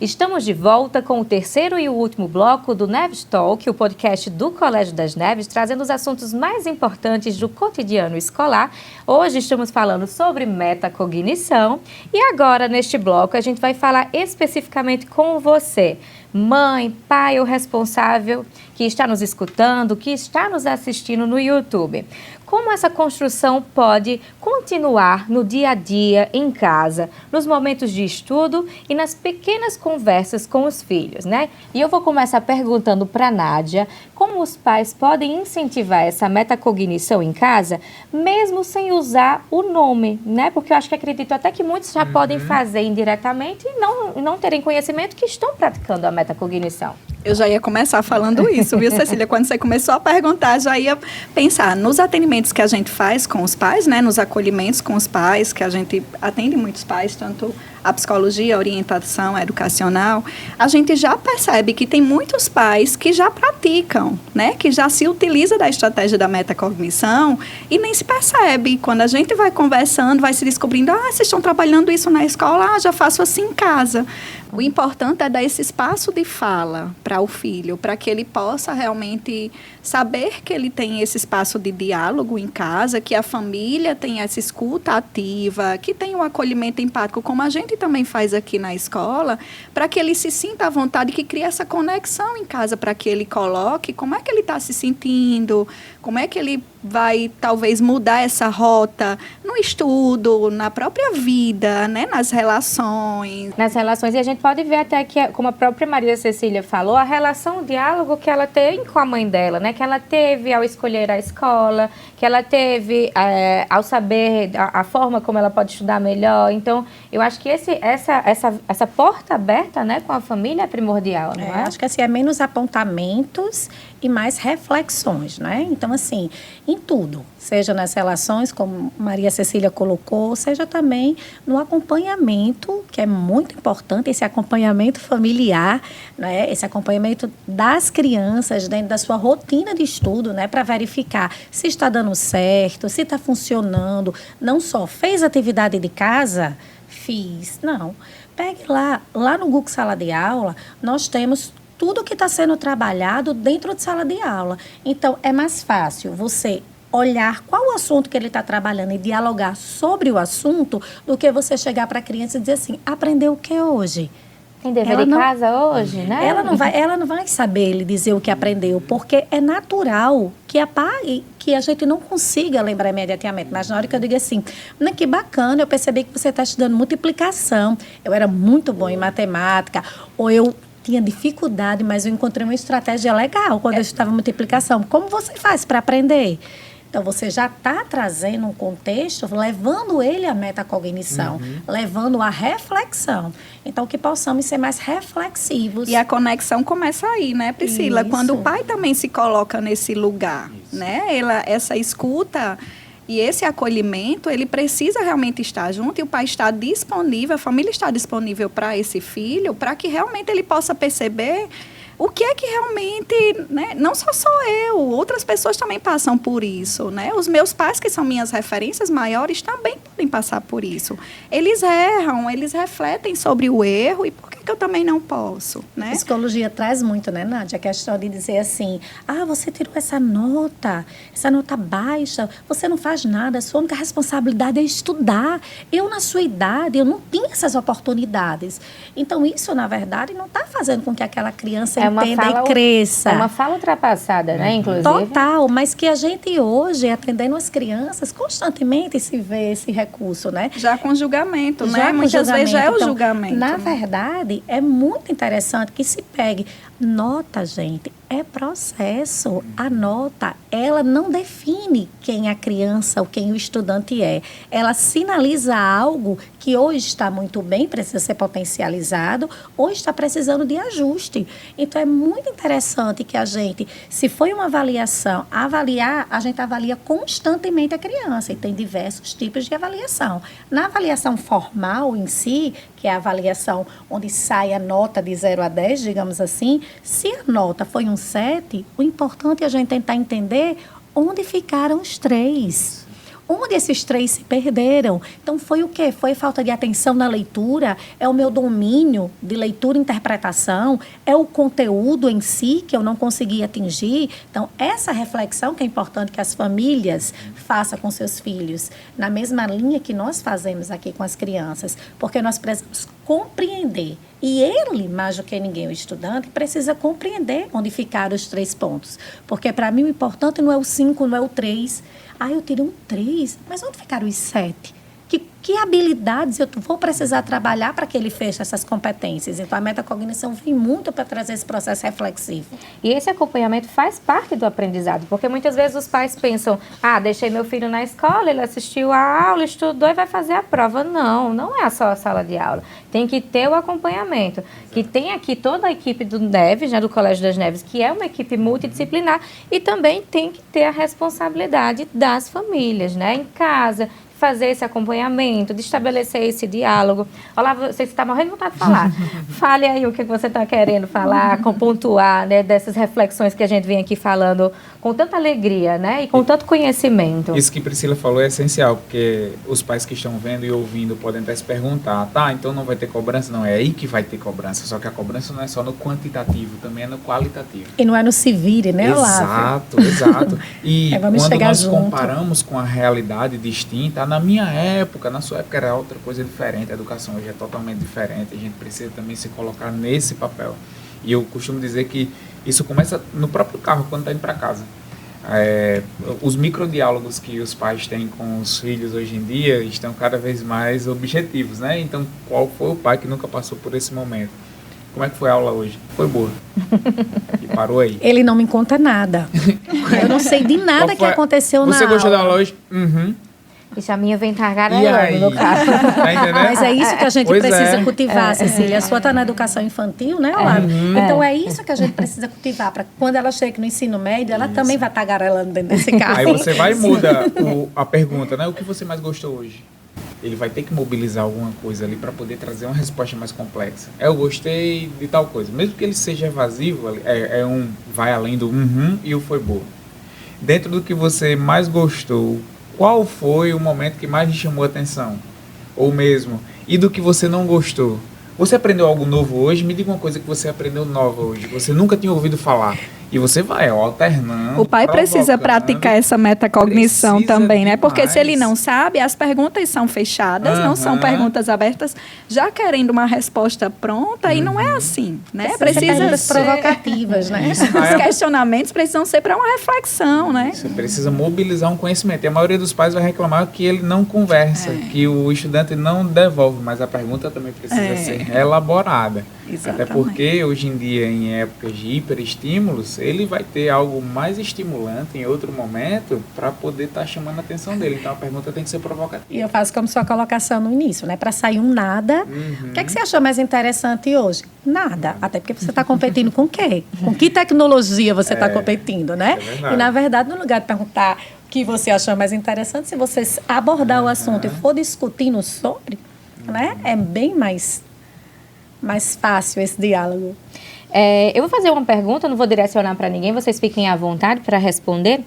Estamos de volta com o terceiro e o último bloco do Neves Talk, o podcast do Colégio das Neves, trazendo os assuntos mais importantes do cotidiano escolar. Hoje estamos falando sobre metacognição e agora, neste bloco, a gente vai falar especificamente com você, mãe, pai ou responsável que está nos escutando, que está nos assistindo no YouTube. Como essa construção pode continuar no dia a dia, em casa, nos momentos de estudo e nas pequenas conversas com os filhos, né? E eu vou começar perguntando para a Nádia como os pais podem incentivar essa metacognição em casa, mesmo sem usar o nome, né? Porque eu acho que acredito até que muitos já podem fazer indiretamente e não terem conhecimento que estão praticando a metacognição. Eu já ia começar falando isso, viu, Cecília? Quando você começou a perguntar, já ia pensar nos atendimentos que a gente faz com os pais, né? Nos acolhimentos com os pais, que a gente atende muitos pais, tanto a psicologia, a orientação educacional. A gente já percebe que tem muitos pais que já praticam, né? Que já se utiliza da estratégia da metacognição e nem se percebe. Quando a gente vai conversando, vai se descobrindo, vocês estão trabalhando isso na escola, já faço assim em casa. O importante é dar esse espaço de fala para o filho, para que ele possa realmente saber que ele tem esse espaço de diálogo em casa, que a família tem essa escuta ativa, que tem um acolhimento empático, como a gente também faz aqui na escola, para que ele se sinta à vontade, que crie essa conexão em casa, para que ele coloque como é que ele está se sentindo, como é que ele vai, talvez, mudar essa rota no estudo, na própria vida, né? Nas relações. Nas relações, e a gente pode ver até que, como a própria Maria Cecília falou, a relação, o diálogo que ela tem com a mãe dela, né? Que ela teve ao escolher a escola, que ela teve ao saber a forma como ela pode estudar melhor. Então, eu acho que essa porta aberta, né, com a família é primordial, não é? Acho que assim, é menos apontamentos e mais reflexões, né? Então, assim, em tudo, seja nas relações, como Maria Cecília colocou, seja também no acompanhamento, que é muito importante, esse acompanhamento familiar, né? Esse acompanhamento das crianças dentro da sua rotina de estudo, né? Para verificar se está dando certo, se está funcionando. Não só fez atividade de casa, fiz, não. Pegue lá no Google Sala de Aula, nós temos tudo que está sendo trabalhado dentro de sala de aula. Então, é mais fácil você olhar qual o assunto que ele está trabalhando e dialogar sobre o assunto do que você chegar para a criança e dizer assim, aprendeu o que hoje? Tem dever de casa hoje, né? Ela não vai saber lhe dizer o que aprendeu, porque é natural que a gente não consiga lembrar imediatamente. Mas na hora que eu digo assim, que bacana, eu percebi que você está estudando multiplicação, eu era muito bom em matemática, ou eu tinha dificuldade, mas eu encontrei uma estratégia legal quando eu estudava multiplicação. Como você faz para aprender? Então, você já está trazendo um contexto, levando ele à metacognição, levando à reflexão. Então, que possamos ser mais reflexivos. E a conexão começa aí, né, Priscila? Isso. Quando o pai também se coloca nesse lugar, né? Essa escuta e esse acolhimento, ele precisa realmente estar junto e o pai está disponível, a família está disponível para esse filho, para que realmente ele possa perceber o que é que realmente, né, não só sou eu, outras pessoas também passam por isso, né? Os meus pais, que são minhas referências maiores, também podem passar por isso. Eles erram, eles refletem sobre o erro e por que eu também não posso, né? A psicologia traz muito, né, Nádia? A questão de dizer assim, você tirou essa nota baixa, você não faz nada, a sua única responsabilidade é estudar. Eu, na sua idade, eu não tinha essas oportunidades. Então, isso, na verdade, não está fazendo com que aquela criança entenda e cresça. É uma fala ultrapassada, né, inclusive? Total, mas que a gente hoje, atendendo as crianças, constantemente se vê esse recurso, né? Já com julgamento, né? Muitas vezes já é o julgamento. Na verdade, é muito interessante que se pegue nota, gente, é processo. A nota, ela não define quem a criança ou quem o estudante é. Ela sinaliza algo que ou está muito bem, precisa ser potencializado, ou está precisando de ajuste. Então, é muito interessante que a gente, se foi uma avaliação, a gente avalia constantemente a criança, e tem diversos tipos de avaliação. Na avaliação formal em si, que é a avaliação onde sai a nota de 0 a 10, digamos assim, se a nota foi um 7, o importante é a gente tentar entender onde ficaram os 3. Onde esses 3 se perderam? Então, foi o quê? Foi falta de atenção na leitura? É o meu domínio de leitura e interpretação? É o conteúdo em si que eu não consegui atingir? Então, essa reflexão que é importante que as famílias façam com seus filhos, na mesma linha que nós fazemos aqui com as crianças, porque nós precisamos compreender. E ele, mais do que ninguém, o estudante, precisa compreender onde ficaram os 3 pontos. Porque, para mim, o importante não é o 5, não é o 3. Eu tirei um 3, mas onde ficaram os 7? Que habilidades eu vou precisar trabalhar para que ele feche essas competências? Então, a metacognição vem muito para trazer esse processo reflexivo. E esse acompanhamento faz parte do aprendizado, porque muitas vezes os pais pensam, deixei meu filho na escola, ele assistiu a aula, estudou e vai fazer a prova. Não, não é só a sala de aula. Tem que ter o acompanhamento, que tem aqui toda a equipe do Neves, do Colégio das Neves, que é uma equipe multidisciplinar, e também tem que ter a responsabilidade das famílias, em casa, fazer esse acompanhamento, de estabelecer esse diálogo. Olá, você está morrendo de vontade de falar. Fale aí o que você está querendo falar, pontuar, dessas reflexões que a gente vem aqui falando com tanta alegria, e com tanto conhecimento. Isso que Priscila falou é essencial, porque os pais que estão vendo e ouvindo podem até se perguntar, então não vai ter cobrança? Não, é aí que vai ter cobrança, só que a cobrança não é só no quantitativo, também é no qualitativo. E não é no se vire, Olavo? Exato. E vamos quando nós junto. comparamos com a realidade distinta, na minha época, na sua época era outra coisa diferente, a educação hoje é totalmente diferente, a gente precisa também se colocar nesse papel. E eu costumo dizer que isso começa no próprio carro, quando está indo para casa. Os microdiálogos que os pais têm com os filhos hoje em dia estão cada vez mais objetivos, Então, qual foi o pai que nunca passou por esse momento? Como é que foi a aula hoje? Foi boa. E parou aí. Ele não me conta nada. Eu não sei de nada que aconteceu na aula. Você gostou da aula hoje? Uhum. E a minha vem tagarelando no carro. Tá entendendo? Mas é isso que a gente precisa cultivar, Cecília. A sua está na educação infantil, Olavo? Então, é isso que a gente precisa cultivar, para quando ela chega no ensino médio, ela também vai tagarelando dentro desse carro. Aí você vai e muda a pergunta, O que você mais gostou hoje? Ele vai ter que mobilizar alguma coisa ali para poder trazer uma resposta mais complexa. Eu gostei de tal coisa. Mesmo que ele seja evasivo, vai além do e o foi boa. Dentro do que você mais gostou, qual foi o momento que mais lhe chamou a atenção? Ou mesmo, e do que você não gostou? Você aprendeu algo novo hoje? Me diga uma coisa que você aprendeu nova hoje, que você nunca tinha ouvido falar. E você vai alternando. O pai precisa praticar essa metacognição também, Porque se ele não sabe, as perguntas são fechadas, não são perguntas abertas, já querendo uma resposta pronta, e não é assim, Precisa perguntas provocativas, Os questionamentos precisam ser para uma reflexão, Você precisa mobilizar um conhecimento. E a maioria dos pais vai reclamar que ele não conversa, que o estudante não devolve, mas a pergunta também precisa ser elaborada. Exatamente. Até porque hoje em dia, em épocas de hiperestímulos, ele vai ter algo mais estimulante em outro momento para poder estar chamando a atenção dele. Então a pergunta tem que ser provocativa. E eu faço como sua colocação no início, Para sair um nada. O que é que você achou mais interessante hoje? Nada. Até porque você está competindo com o quê? Com que tecnologia você está competindo, É e na verdade, no lugar de perguntar o que você achou mais interessante, se você abordar o assunto e for discutindo sobre, é bem mais fácil esse diálogo. Eu vou fazer uma pergunta, não vou direcionar para ninguém, vocês fiquem à vontade para responder.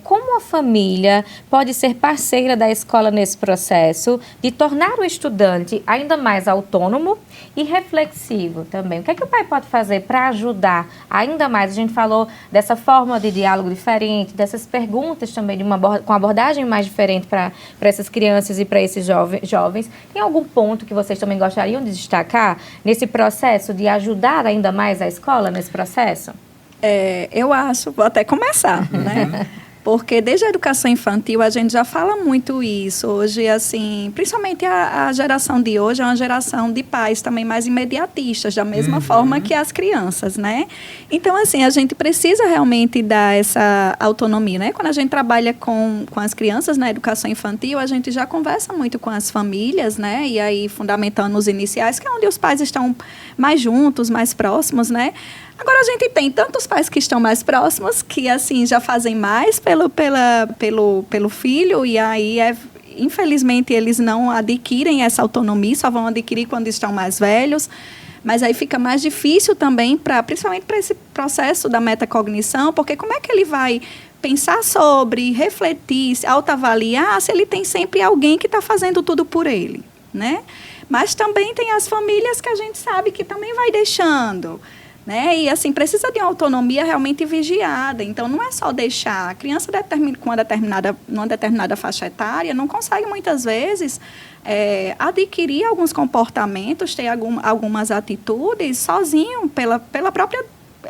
Como a família pode ser parceira da escola nesse processo de tornar o estudante ainda mais autônomo e reflexivo também? O que é que o pai pode fazer para ajudar ainda mais? A gente falou dessa forma de diálogo diferente, dessas perguntas também com abordagem mais diferente para essas crianças e para esses jovens. Tem algum ponto que vocês também gostariam de destacar nesse processo de ajudar ainda mais a escola nesse processo? Eu acho, vou até começar, Porque desde a educação infantil a gente já fala muito isso. Hoje, assim, principalmente a geração de hoje é uma geração de pais também mais imediatistas, da mesma forma que as crianças, Então, assim, a gente precisa realmente dar essa autonomia, Quando a gente trabalha com as crianças na educação infantil, a gente já conversa muito com as famílias, E aí, fundamentando os iniciais, que é onde os pais estão mais juntos, mais próximos, Agora, a gente tem tantos pais que estão mais próximos, que, assim, já fazem mais pelo filho, e aí, infelizmente, eles não adquirem essa autonomia, só vão adquirir quando estão mais velhos. Mas aí fica mais difícil também, principalmente para esse processo da metacognição, porque como é que ele vai pensar sobre, refletir, se autoavaliar, se ele tem sempre alguém que está fazendo tudo por ele, né? Mas também tem as famílias que a gente sabe que também vai deixando, né? E assim, precisa de uma autonomia realmente vigiada. Então, não é só deixar. A criança com numa determinada faixa etária não consegue muitas vezes adquirir alguns comportamentos, ter algumas atitudes sozinho pela própria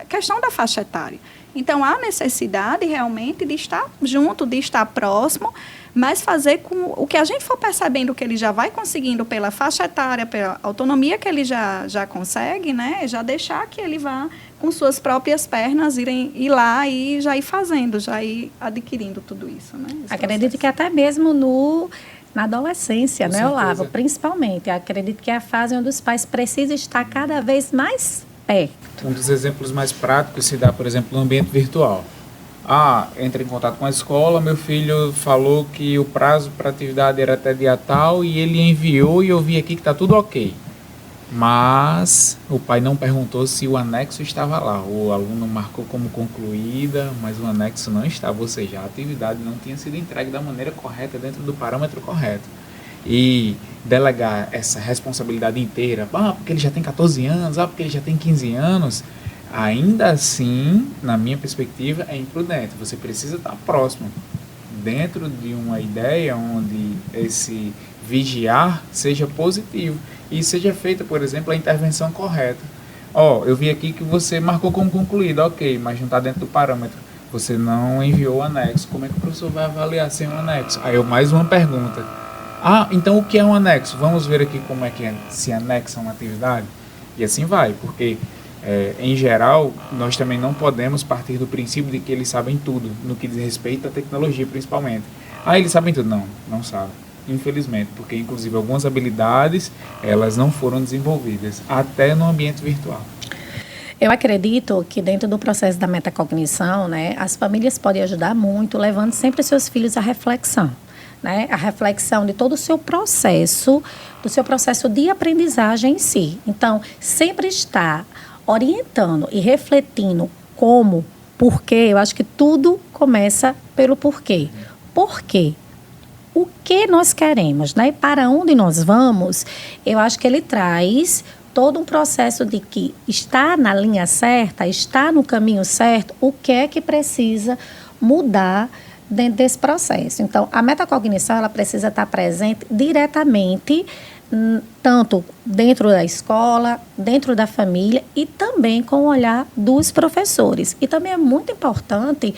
questão da faixa etária. Então, há necessidade realmente de estar junto, de estar próximo, mas fazer com o que a gente for percebendo que ele já vai conseguindo pela faixa etária, pela autonomia que ele já consegue, né? Já deixar que ele vá com suas próprias pernas ir lá e já ir fazendo, já ir adquirindo tudo isso, né? Acredito que até mesmo na adolescência, Com né, certeza. Olavo? Principalmente. Acredito que é a fase onde os pais precisam estar cada vez mais perto. Um dos exemplos mais práticos se dá, por exemplo, no ambiente virtual. Entra em contato com a escola, meu filho falou que o prazo para atividade era até dia tal e ele enviou e eu vi aqui que está tudo ok. Mas o pai não perguntou se o anexo estava lá. O aluno marcou como concluída, mas o anexo não estava, ou seja, a atividade não tinha sido entregue da maneira correta, dentro do parâmetro correto. E delegar essa responsabilidade inteira, porque ele já tem 14 anos, porque ele já tem 15 anos, ainda assim, na minha perspectiva, é imprudente. Você precisa estar próximo, dentro de uma ideia onde esse vigiar seja positivo e seja feita, por exemplo, a intervenção correta. Eu vi aqui que você marcou como concluído, ok, mas não está dentro do parâmetro. Você não enviou o anexo. Como é que o professor vai avaliar sem o anexo? Aí mais uma pergunta. Então o que é um anexo? Vamos ver aqui como é que se anexa uma atividade. E assim vai, porque em geral nós também não podemos partir do princípio de que eles sabem tudo, no que diz respeito à tecnologia principalmente. Eles sabem tudo? Não sabem. Infelizmente, porque inclusive algumas habilidades elas não foram desenvolvidas, até no ambiente virtual. Eu acredito que dentro do processo da metacognição, né, as famílias podem ajudar muito, levando sempre seus filhos à reflexão. Né, a reflexão de todo o seu processo, do seu processo de aprendizagem em si. Então, sempre estar orientando e refletindo como, porquê, eu acho que tudo começa pelo porquê. Por quê? O que nós queremos, né? Para onde nós vamos, eu acho que ele traz todo um processo de que está na linha certa, está no caminho certo, o que é que precisa mudar dentro desse processo. Então, a metacognição, ela precisa estar presente diretamente, tanto dentro da escola, dentro da família e também com o olhar dos professores. E também é muito importante,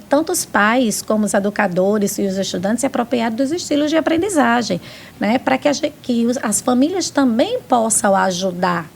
tanto os pais como os educadores e os estudantes se apropriarem dos estilos de aprendizagem, né? Para que as famílias também possam ajudar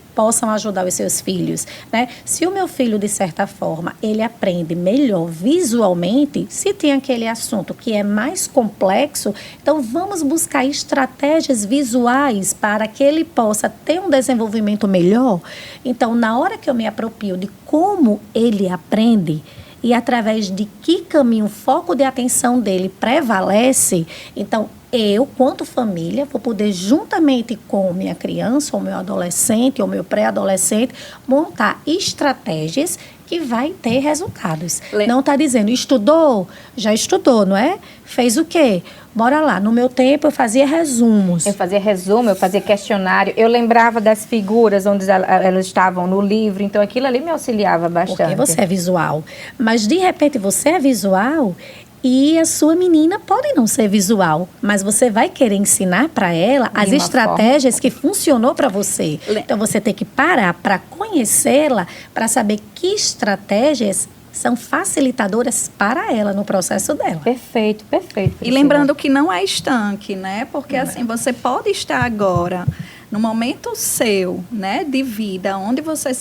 os seus filhos, né? Se o meu filho, de certa forma, ele aprende melhor visualmente, se tem aquele assunto que é mais complexo, então vamos buscar estratégias visuais para que ele possa ter um desenvolvimento melhor. Então, na hora que eu me aproprio de como ele aprende e através de que caminho o foco de atenção dele prevalece, então eu, quanto família, vou poder, juntamente com minha criança, ou meu adolescente, ou meu pré-adolescente, montar estratégias que vai ter resultados. Não está dizendo, estudou? Já estudou, não é? Fez o quê? Bora lá. No meu tempo, eu fazia resumos. Eu fazia questionário. Eu lembrava das figuras onde elas estavam no livro. Então, aquilo ali me auxiliava bastante. Porque você é visual. Mas, de repente, você é visual e a sua menina pode não ser visual, mas você vai querer ensinar para ela as estratégias que funcionou para você. Então, você tem que parar para conhecê-la, para saber que estratégias são facilitadoras para ela no processo dela. Perfeito, perfeito. E lembrando que não é estanque, né? Porque assim, você pode estar agora no momento seu, né, de vida, onde você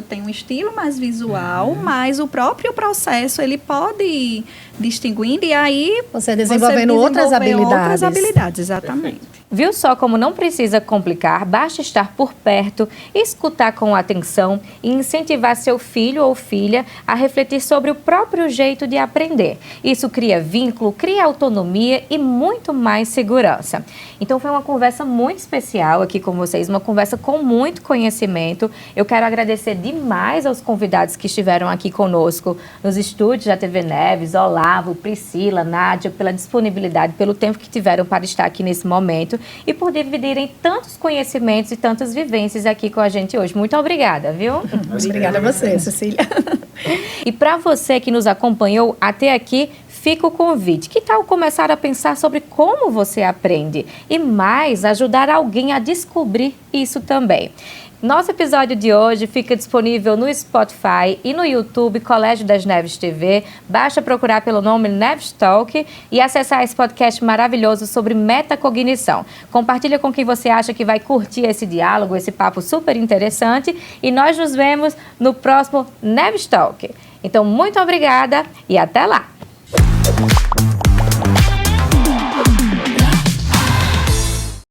tem um estilo mais visual, mas o próprio processo, ele pode ir distinguindo e aí você desenvolvendo outras habilidades. Outras habilidades, exatamente. Perfeito. Viu só como não precisa complicar, basta estar por perto, escutar com atenção e incentivar seu filho ou filha a refletir sobre o próprio jeito de aprender. Isso cria vínculo, cria autonomia e muito mais segurança. Então foi uma conversa muito especial aqui com vocês, uma conversa com muito conhecimento. Eu quero agradecer demais aos convidados que estiveram aqui conosco nos estúdios da TV Neves, Olavo, Priscila, Nádia, pela disponibilidade, pelo tempo que tiveram para estar aqui nesse momento e por dividirem tantos conhecimentos e tantas vivências aqui com a gente hoje. Muito obrigada, viu? Obrigada a você, Cecília. E para você que nos acompanhou até aqui, fica o convite. Que tal começar a pensar sobre como você aprende e mais ajudar alguém a descobrir isso também? Nosso episódio de hoje fica disponível no Spotify e no YouTube Colégio das Neves TV. Basta procurar pelo nome Neves Talk e acessar esse podcast maravilhoso sobre metacognição. Compartilha com quem você acha que vai curtir esse diálogo, esse papo super interessante. E nós nos vemos no próximo Neves Talk. Então, muito obrigada e até lá!